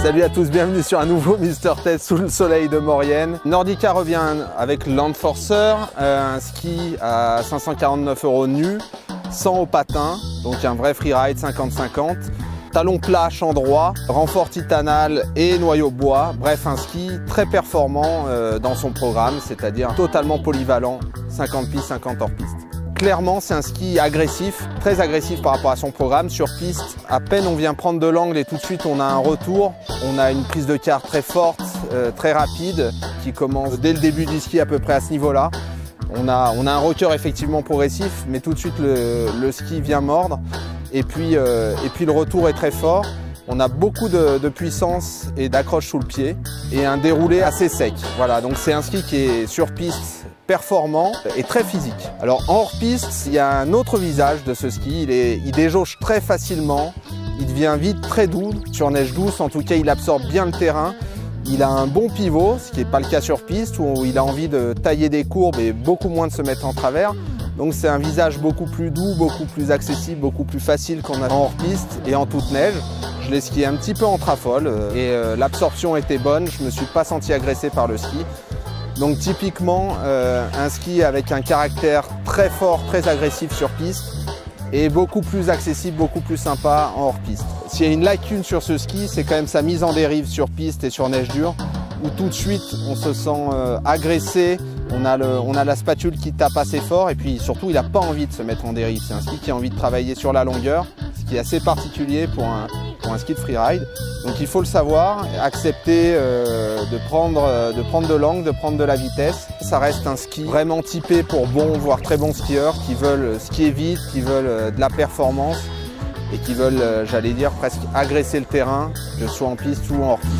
Salut à tous, bienvenue sur un nouveau Mister Test sous le soleil de Maurienne. Nordica revient avec Landforcer, un ski à 549 € nu, sans au patin, donc un vrai freeride 50-50. Talon plat, champ droit, renfort titanal et noyau bois. Bref, un ski très performant dans son programme, c'est-à-dire totalement polyvalent, 50 pistes, 50 hors piste. Clairement, c'est un ski agressif, très agressif par rapport à son programme. Sur piste, à peine on vient prendre de l'angle et tout de suite on a un retour. On a une prise de quart très forte, très rapide, qui commence dès le début du ski à peu près à ce niveau-là. On a un rocker effectivement progressif, mais tout de suite le ski vient mordre. Et puis le retour est très fort. On a beaucoup de puissance et d'accroche sous le pied et un déroulé assez sec. Voilà, donc c'est un ski qui est sur piste, performant et très physique. Alors en hors-piste, il y a un autre visage de ce ski. Il déjauge très facilement, il devient vite très doux. Sur neige douce, en tout cas, il absorbe bien le terrain. Il a un bon pivot, ce qui n'est pas le cas sur piste, où il a envie de tailler des courbes et beaucoup moins de se mettre en travers. Donc c'est un visage beaucoup plus doux, beaucoup plus accessible, beaucoup plus facile qu'on a en hors-piste et en toute neige. Je l'ai skié un petit peu en trafole et l'absorption était bonne, je ne me suis pas senti agressé par le ski. Donc typiquement un ski avec un caractère très fort, très agressif sur piste et beaucoup plus accessible, beaucoup plus sympa en hors-piste. S'il y a une lacune sur ce ski, c'est quand même sa mise en dérive sur piste et sur neige dure, où tout de suite on se sent agressé, on a la spatule qui tape assez fort et puis surtout il n'a pas envie de se mettre en dérive. C'est un ski qui a envie de travailler sur la longueur, ce qui est assez particulier pour un ski de freeride. Donc il faut le savoir, accepter de prendre de l'angle, de prendre de la vitesse. Ça reste un ski vraiment typé pour bons, voire très bons skieurs qui veulent skier vite, qui veulent de la performance et qui veulent, j'allais dire, presque agresser le terrain, que ce soit en piste ou en hors-piste.